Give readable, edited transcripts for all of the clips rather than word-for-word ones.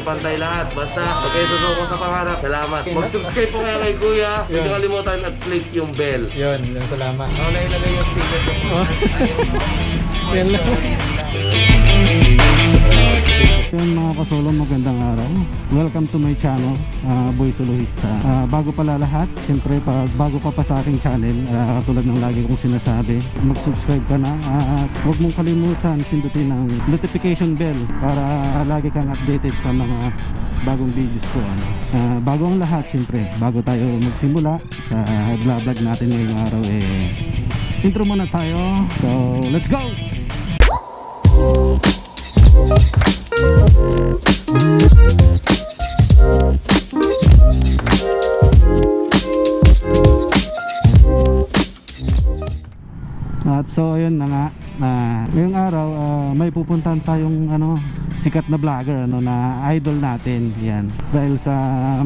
Pantay lahat. Basta, huwag kayo susuko sa pangarap. Salamat. Mag-subscribe po kayo kay Kuya. Huwag niyo kalimutan at click yung bell. Yun, salamat. Ako na ilagay yung sticker ko. Yan lang. Yun mga kasolo, magandang araw. Welcome to my channel, Boy Soloista. Bago pala lahat, siyempre bago ka pa sa aking channel, tulad ng lagi kong sinasabi, mag-subscribe ka na at huwag mong kalimutan pindutin ang notification bell para lagi kang updated sa mga bagong videos ko. Bago ang lahat, siyempre, bago tayo magsimula sa vlog natin ngayong araw, intro muna tayo. So, let's go! At so ayun na nga, ngayong araw may pupuntahan tayong sikat na vlogger na idol natin. Yan, dahil sa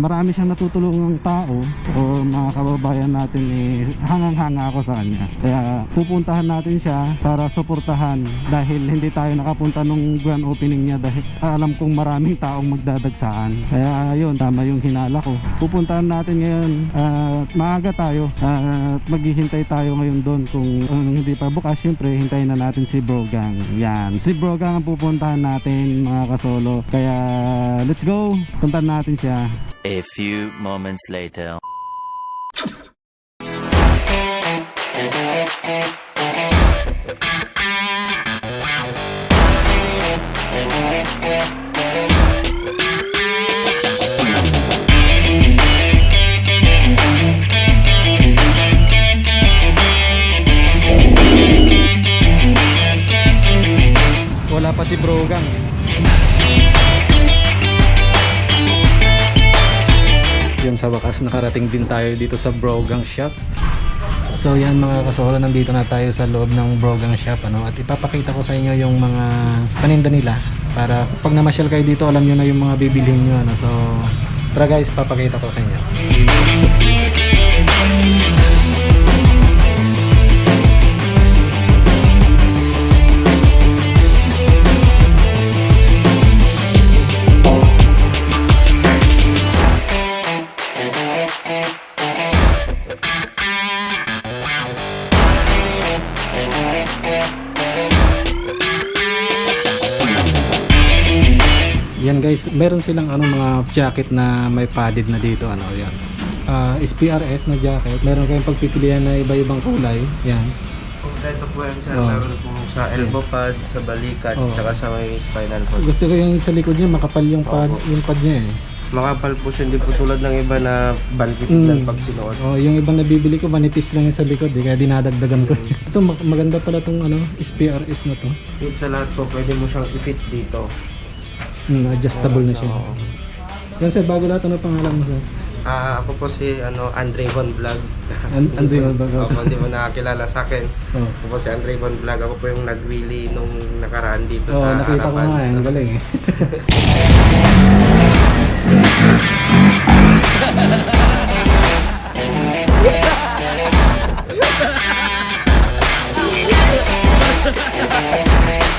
marami siyang natutulungang tao o mga kababayan natin, hangang-hanga ako sa kanya. Kaya pupuntahan natin siya para suportahan, dahil hindi tayo nakapunta nung grand opening niya dahil alam kong maraming taong magdadagsaan. Kaya yun, tama yung hinala ko. Pupuntahan natin ngayon at maaga tayo at maghihintay tayo ngayon doon. Kung hindi pa bukas, syempre hintayin na natin si Brogang. Yan, si Brogang ang pupuntahan natin mga kasolo. Kaya let's go, puntahan natin siya. A few moments later. Wala pa si Brogang. Yun, sa wakas nakarating din tayo dito sa Brogang Shop. So yan mga kasolo, nandito na tayo sa loob ng Brogang Shop, at ipapakita ko sa inyo yung mga paninda nila para pag namasyal kayo dito, alam nyo na yung mga bibilhin nyo. So tara guys, papakita ko sa inyo. Yan guys, meron silang mga jacket na may padded na dito, yan. SPRS na jacket. Meron kayong pagpipilian na iba-ibang kulay. Yan. Kompleto po yan siya. Meron po sa elbow pad, sa balikat, saka sa may spinal cord. Gusto ko yung sa likod niya makapal yung pad, niya Makapal po siya, hindi po tulad ng iba na balkit lang pag sinuot. Yung ibang nabibili ko, manipis lang yung sa likod, kaya dinadagdagan ko. Ito, maganda pala tong SPRS na to. Yung sa lahat po, pwede mo siyang i-fit dito. Adjustable na siya. Yan sir, bago lahat, ano pangalan mo sir? Ako po si Andre Von Vlog. Andre Von Vlog. Hindi mo nakakilala sa akin. Ako po si Andre Von Vlog. Ako po yung nag-wheelie nung nakaraan dito sa nakita ko nga, ang galing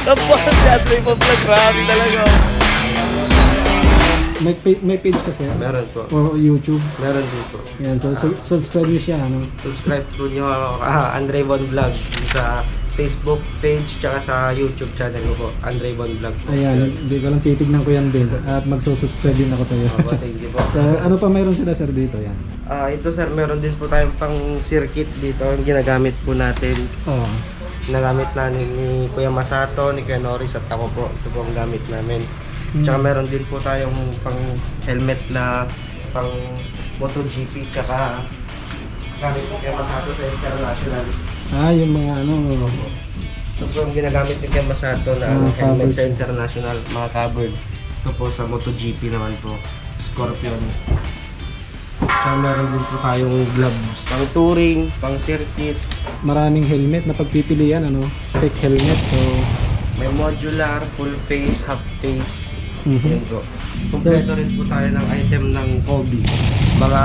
Tapos si Andre Von Vlog, grabe talaga. May page kasi? Meron po. O YouTube? Meron din po. Yan, so subscribe niyo siya, Subscribe po nyo Andre Von Vlog sa Facebook page tsaka sa YouTube channel ko po, Andre Von Vlog po. Ayan, hindi ko lang titignan ko yan din at magsusubscribe din ako sa iyo. Thank you po. So, ano pa mayroon sila sir dito? Yan. Ito sir, meron din po tayong pang circuit dito, ang ginagamit po natin. Nagamit namin ni Kuya Masato, ni Kuya Norris at ako po. Ito po ang gamit namin. Tsaka meron din po tayong pang helmet na pang MotoGP, tsaka gamit ni Kuya Masato sa international. Yung mga Ito po ang ginagamit ni Kuya Masato na helmet sa international, mga covered. Ito po sa MotoGP naman po. Scorpion. Tsaka meron din po tayong gloves. Pang touring, pang circuit. Maraming helmet na pagpipilian, ano? Sec helmet. So, May modular, full face, half face. mhm. Yun po. Kompleto rin po tayo ng item ng Kobe. Mga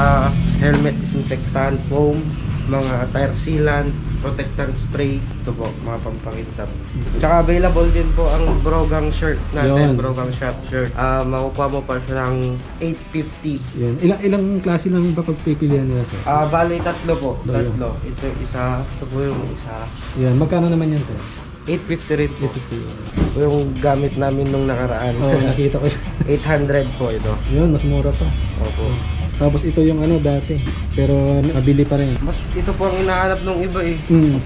helmet disinfectant, foam, mga tire sealant, protectant spray. Ito po, mga pampakintab. Tsaka available din po ang Brogang shirt natin, Yun. Brogang shop shirt. Makukuha mo pa siya ng 850. Yun. Ilang klase lang ba pagpipilian nila, sir? Bali, tatlo po. Ayun. Tatlo. Ito isa, ito po yung isa. Yan. Magkano naman yan, sir? 850 rin po. Ito yung gamit namin nung nakaraan. Oo, nakita ko yun. 800 po ito. Yun, mas mura pa. Opo. Tapos ito yung ano dati, pero nabili pa rin. Mas ito po ang hinahanap ng iba eh.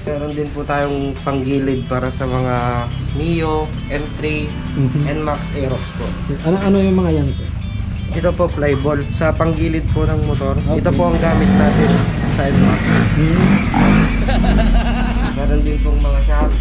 Meron din po tayong panggilid para sa mga Mio, M3, Mhm. NMAX Aerox po. Ano yung mga yan, sir? Ito po flyball sa panggilid po ng motor. Okay. Ito po ang gamit natin sa NMAX. Meron din pong mga shocks,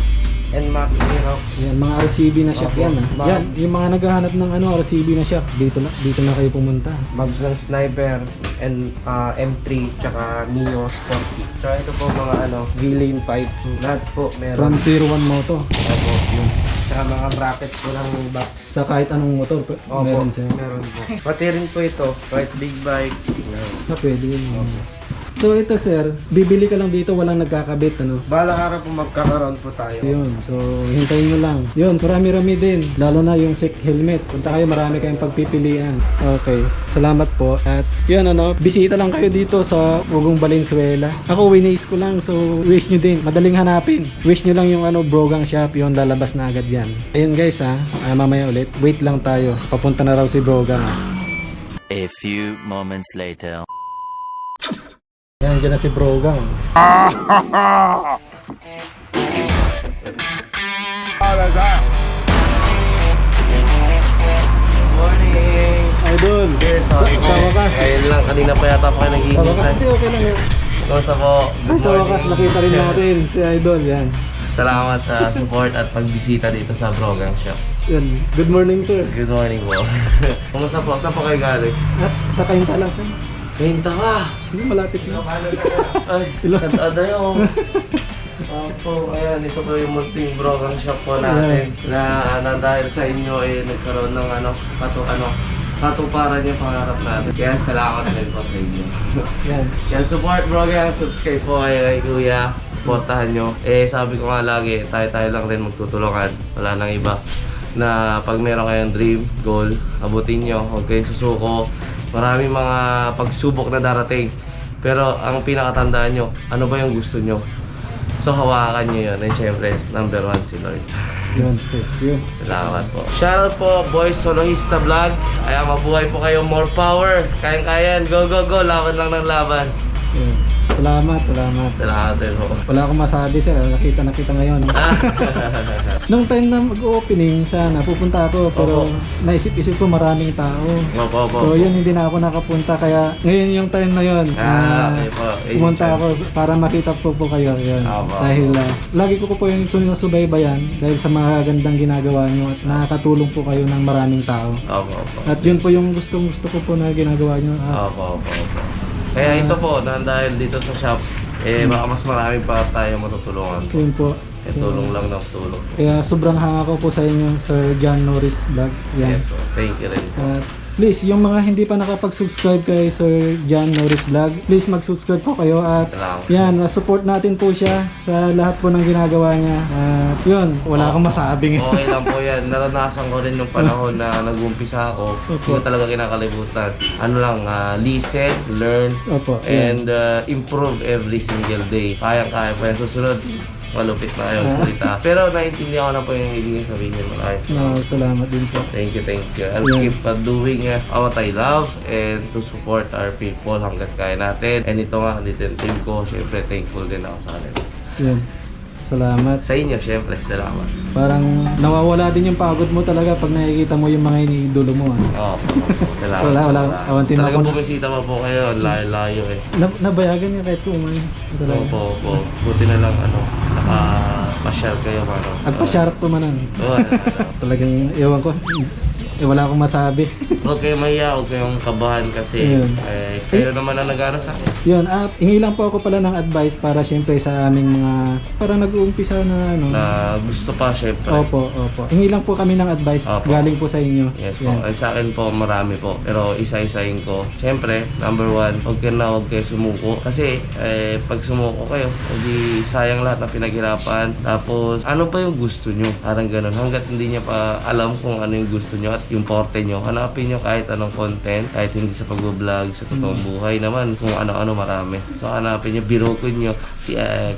NMAX Aerox. Yan, mga RCB na shock Opo. yan, ah. Yan, yung mga naghahanap ng ano, RCB na shock, dito na kayo pumunta. Mags ng Sniper and M3 tsaka Mio Sporty. Tsaka ito po mga V-Lane 5. Lahat po meron. From 01 Moto. Opo, yun. Tsaka mga bracket po ng box. Sa kahit anong motor, Opo, meron siya. meron po. Pati rin po ito, kahit big bike. Meron. Pwede yun. So ito, sir, bibili ka lang dito, walang nagkakabit, ano? Balang araw po magkakaroon po tayo. Yun, so hintayin nyo lang. Yun, marami-rami din. Lalo na yung SEC helmet. Punta kayo, marami kayong pagpipilian. Okay, salamat po. At yun, bisita lang kayo dito sa Ugong Valenzuela. Ako, winace ko lang, so wish nyo din. Madaling hanapin. Wish nyo lang yung Brogang shop, yun, lalabas na agad yan. Ayun guys, mamaya ulit. Wait lang tayo. Papunta na raw si Brogang. A few moments later. Yan, dyan na si Brogang. Morning! Idol! Sa wakas. Ngayon lang, kanina pa yata pa kayo Sa nag-iintay. wakas, hindi okay lang yun. Kumusta po? Good Sa wakas, morning. nakita rin natin si Idol. Yan. Salamat sa support at pagbisita dito sa Brogang Shop. Yan. Good morning, sir. Good morning po. Kumusta po? Saan po kayo galing? At sa Kainta lang, sir. Kainta ka! Hindi, malapit na. Ay, kada yung. Opo, ayan, ito po yung munting Brogang Shop po natin na dahil sa inyo nagkaroon ng katuparan yung pangarap natin. Kaya salamat din po sa inyo. Yan. Yan, support Brogang, subscribe po kayo kay Kuya. Supportahan nyo. Sabi ko nga lagi, tayo lang rin magtutulungan. Wala nang iba. Na pag meron kayong dream, goal, abutin nyo. Huwag kayong susuko. Maraming mga pagsubok na darating. Pero ang pinakatandaan nyo, ano ba yung gusto nyo? So hawakan nyo yun. And syempre, number 1 si Lord. Yun, sir. Yun. Salamat po. Shoutout po, Boys Solohista Vlog. Ay, mabuhay po kayo. More power. Kayang-kayan. Go, go, go. Laban lang ng laban. Yun. Salamat. Salamat din po. Wala akong masabi, sir. Nakita ngayon. Nung time na mag-opening, sana pupunta ako. Pero Opo. naisip-isip ko maraming tao. Opo, opo. So yun, hindi na ako nakapunta. Kaya ngayon yung time na yun. Okay po. Pumunta ako para makita po kayo. Yun. Opo. Dahil lagi ko po yung sinusubaybayan dahil sa mga gandang ginagawa nyo at nakakatulong po kayo ng maraming tao. Opo, opo. At yun po yung gusto ko po na ginagawa nyo. Opo, opo, opo. Kaya ito po, dahil dito sa shop, baka mas marami pa tayo matutulungan. Yun po. Tulong lang ng tulong. Kaya sobrang hanga ko po sa inyo, Sir John Norris Vlog. Yan. Yes po. Thank you rin. Please, yung mga hindi pa nakapag-subscribe kay Sir John Norris Vlog, please mag-subscribe po kayo at Salamat. yan, support natin po siya sa lahat po ng ginagawa niya. At yun, wala akong masabing. Okay lang po yan. Naranasan ko rin yung panahon na nag-umpisa ako. Hindi ko talaga kinakalimutan. Ano lang, listen, learn, Opo. yan. and improve every single day. Kayang-kaya pa yan. Susunod, malupit na yung salita. Pero naiintindihan ko na po yung ibig sabihin. Maraming salamat. Salamat din po. Thank you, thank you. I'll Yeah. keep doing what I love and to support our people hanggat kaya natin. And ito nga, dito yung team ko, syempre thankful din ako sa kanila. Yan. Salamat. Sa inyo, syempre, salamat. Parang nawawala din yung pagod mo talaga pag nakikita mo yung mga iniidolo mo. Oo, salamat. Wala. Awantin Talagang ako. bumisita pa po kayo, layo-layo eh. Nabayagan niya kahit kumain. Talaga. Opo. Buti na lang, naka-share kayo, mano. Agpa-sharp to manan. Oo, Talagang, ewan ko. wala akong masabi. Huwag kayong mahiya, huwag kayong kabahan kasi Ayun. kayo naman ang nag-ano sa akin. Yun, at hingi lang po ako pala ng advice para syempre sa aming mga para nag-uumpisa na ano. Na gusto pa syempre. Opo. Hingi lang po kami ng advice Opo. galing po sa inyo. Yes po. Ay, sa akin po marami po. Pero isa-isahin ko. Syempre, number one, huwag kayo sumuko. Kasi pag sumuko kayo, hindi sayang lahat ng pinaghirapan. Tapos, ano pa yung gusto nyo? Parang ganun. Hanggat hindi niya pa alam kung ano yung gusto nyo at yung forte nyo, hanapin nyo kahit anong content, kahit hindi sa pag-vlog, sa totoong buhay naman, kung ano-ano marami. So, hanapin nyo, birokon nyo,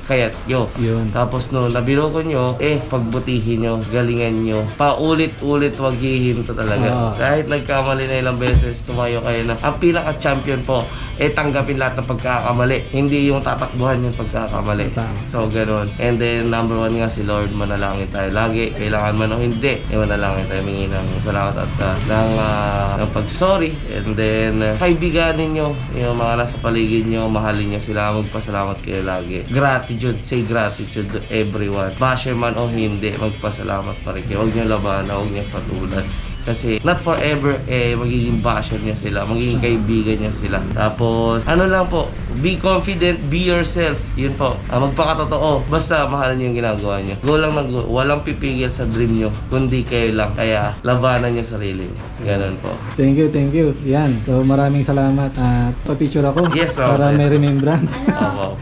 kayat nyo. Yun. Tapos no, nabirokon nyo, pagbutihin nyo, galingan nyo. Paulit-ulit, wag hihinto talaga. Kahit nagkamali na ilang beses, tumayo kayo na. Ang pinaka-champion po, tanggapin lahat ng pagkakamali. Hindi yung tatakbuhan yung pagkakamali. So, ganun. And then, number one nga, si Lord, manalangin tayo lagi. Kailangan man o hindi, manalangin tayo. Mingi ng salamat at ng pag-sorry. And then, kaibiganin nyo, yung mga nasa paligid nyo, mahalin nyo sila, magpasalamat kayo lagi. Gratitude, say gratitude to everyone. Basher man o hindi, magpasalamat pa rin kayo. Huwag nyo labanan, huwag nyo patulan. Kasi not forever magiging basher niya sila, magiging kaibigan niya sila. Tapos ano lang po, be confident, be yourself. Yun po, magpakatotoo. Basta mahalin niyo yung ginagawa niyo. Go lang ng go. Walang pipigil sa dream niyo, kundi kayo lang. Kaya labanan niyo sarili niyo. Ganun po. Thank you. Yan. So maraming salamat at pa-picture ako Yes, ma'am. para may remembrance. Opo.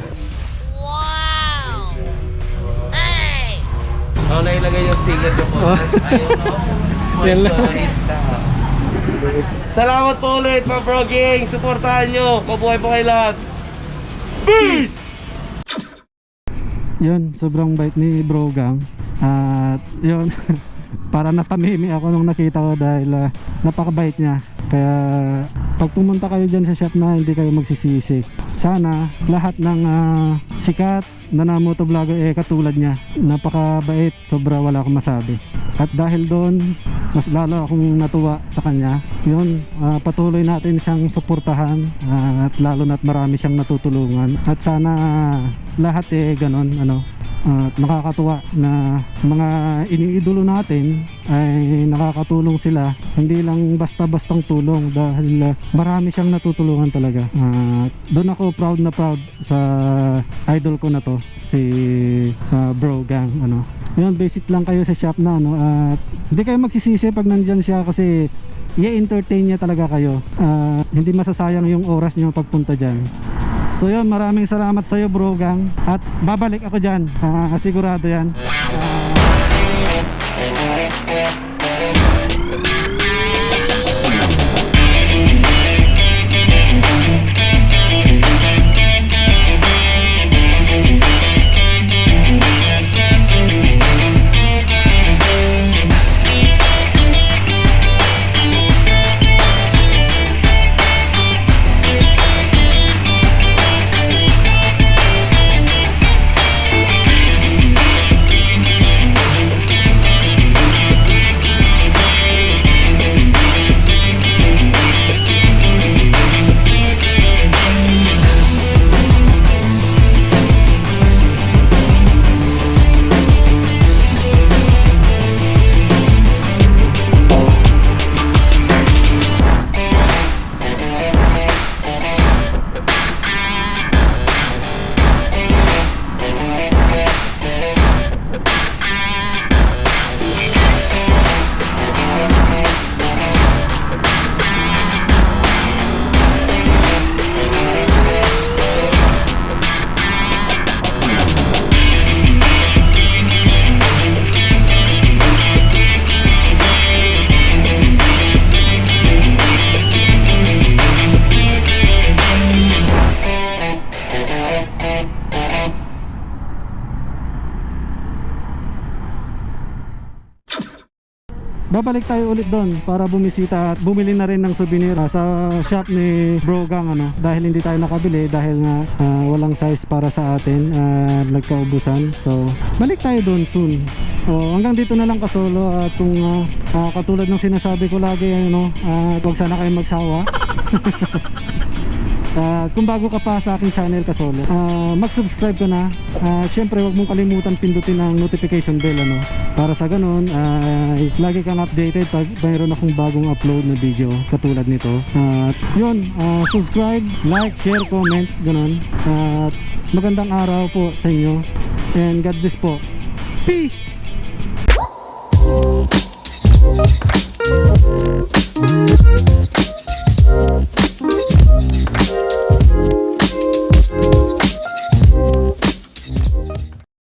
Wow! Nailagay yung sticker ko po. Ayaw na. Yan lang. Salamat po ulit mga bro gang. Supportahan nyo. Mabuhay po kayo lahat. Peace! Yun, sobrang bait ni Bro Gang. At yun, para natamimi ako nung nakita ko dahil napakabait niya. Kaya pag pumunta kayo dyan sa shop na, hindi kayo magsisisi. Sana lahat ng sikat na motovlogger katulad niya. Napakabait, sobra, wala akong masabi. At dahil doon, mas lalo akong natuwa sa kanya. Yun, patuloy natin siyang suportahan at lalo na't marami siyang natutulungan. At sana lahat ganon, at nakakatuwa na mga iniidolo natin ay nakakatulong sila. Hindi lang basta-bastang tulong dahil marami siyang natutulungan talaga. Doon ako proud na proud sa idol ko na to, si Bro Gang. Yun, basic lang kayo sa shop na at hindi kayo magsisisi pag nandyan siya kasi i-entertain niya talaga kayo. Hindi masasayang yung oras niyo pagpunta dyan. So yun, maraming salamat sa iyo Bro Gang at babalik ako dyan, sigurado yan. Babalik tayo ulit doon para bumisita at bumili na rin ng souvenir sa shop ni Bro Gang dahil hindi tayo nakabili dahil nga walang size para sa atin, nagkaubusan. So balik tayo doon soon. Hanggang dito na lang kasolo at kung katulad ng sinasabi ko lagi huwag sana kayo magsawa. Kung bago ka pa sa aking channel kasolo, mag-subscribe ka na. Syempre huwag mong kalimutan pindutin ang notification bell Para sa ganun ay lagi kang updated pag mayroon akong bagong upload na video katulad nito. At yun, subscribe, like, share, comment, ganun. At magandang araw po sa inyo and God bless po. Peace!